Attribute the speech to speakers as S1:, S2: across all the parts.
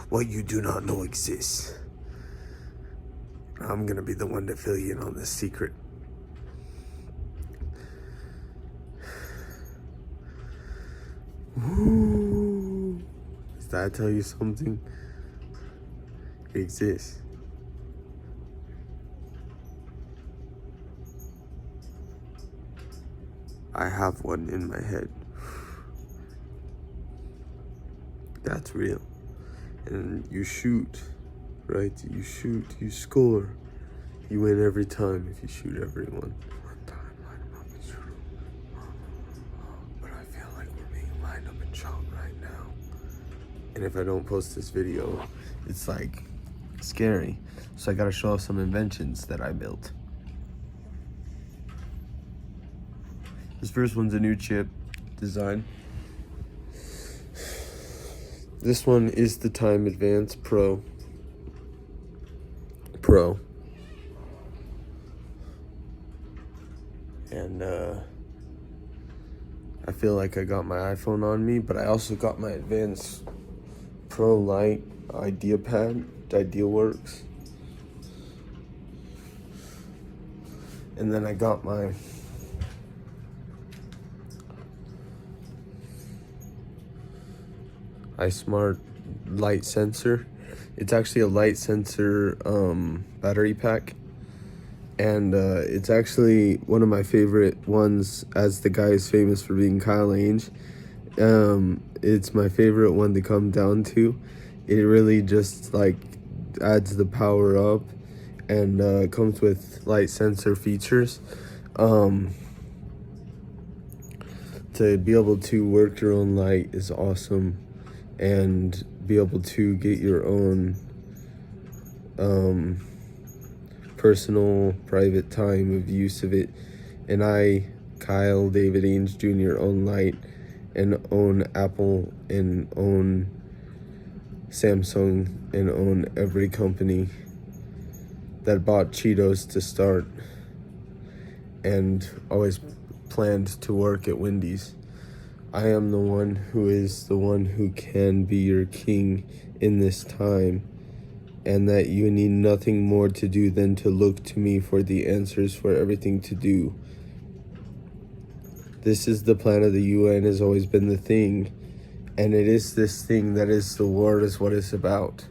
S1: what you do not know exists. I'm gonna be the one to fill you in on this secret. Ooh. Does that tell you something? It exists. I have one in my head. That's real. And you shoot, right? You shoot, you score. You win every time if you shoot everyone. One time, line them up and shoot them. But I feel like we're being lined up and shot right now. And if I don't post this video, it's like scary. So I gotta show off some inventions that I built. This first one's a new chip design. This one is the Time Advance Pro. And I feel like I got my iPhone on me, but I also got my Advance Pro Lite IdeaPad, IdeaWorks. And then I got my iSmart light sensor. It's actually a light sensor battery pack, and it's actually one of my favorite ones, as the guy is famous for being Kyle Ainge. It's my favorite one to come down to. It really just like adds the power up, and comes with light sensor features. To be able to work your own light is awesome, and be able to get your own personal private time of use of it. And I, Kyle David Ainge Jr., own light, and own Apple, and own Samsung, and own every company that bought Cheetos to start, and always planned to work at Wendy's. I am the one who is the one who can be your king in this time, and that you need nothing more to do than to look to me for the answers for everything to do. This is the plan of the UN, has always been the thing, and it is this thing that is the war, is what it's about.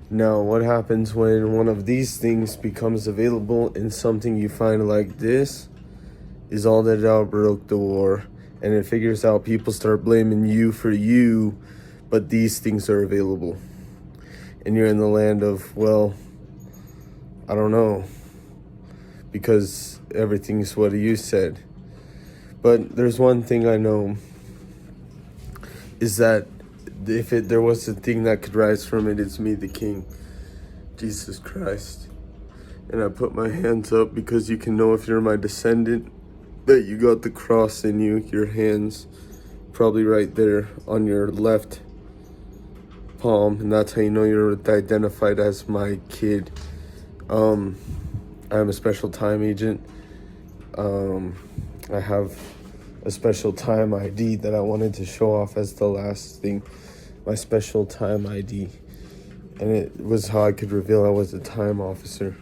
S1: Now, what happens when one of these things becomes available in something you find like this is all that outbroke the war, and it figures out people start blaming you for you, but these things are available. And you're in the land of, well, I don't know, because everything's what you said. But there's one thing I know, is that if there was a thing that could rise from it, it's me, the king, Jesus Christ. And I put my hands up because you can know if you're my descendant, that you got the cross in you. Your hands probably right there on your left palm, and that's how you know you're identified as my kid. I'm a special time agent. I have a special time ID that I wanted to show off as the last thing, my special time ID, and it was how I could reveal I was a time officer.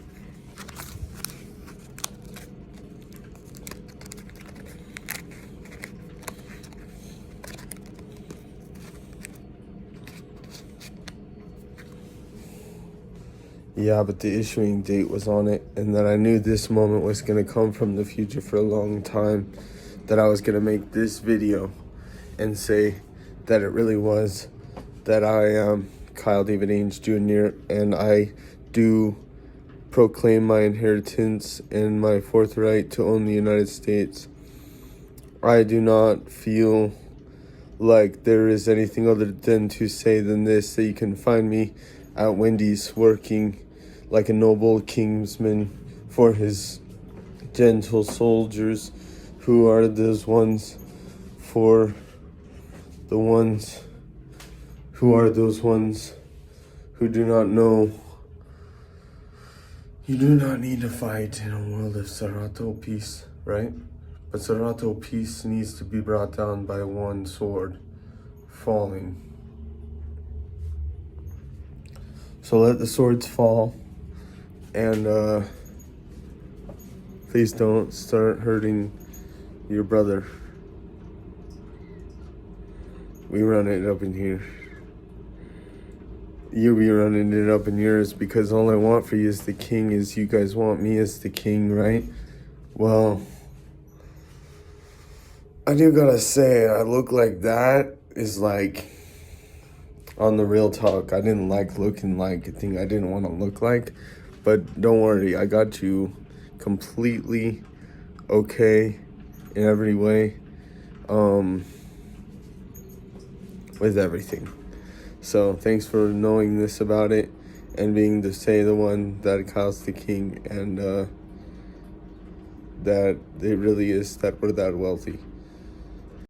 S1: Yeah, but the issuing date was on it, and that I knew this moment was going to come from the future for a long time, that I was going to make this video and say that it really was, that I am Kyle David Ainge Jr., and I do proclaim my inheritance and my forthright to own the United States. I do not feel like there is anything other than to say than this, that you can find me at Wendy's working like a noble kingsman for his gentle soldiers, who are those ones for the ones who are those ones who do not know. You do not need to fight in a world of Serato peace, right? But Serato peace needs to be brought down by one sword falling. So let the swords fall, and please don't start hurting your brother. We run it up in here. You be running it up in yours because all I want for you as the king is you guys want me as the king, right? Well, I do gotta say, I look like that is like, on the real talk, I didn't like looking like a thing I didn't want to look like. But don't worry, I got you completely okay in every way, with everything. So thanks for knowing this about it and being the one that caused the king, and that it really is that we're that wealthy.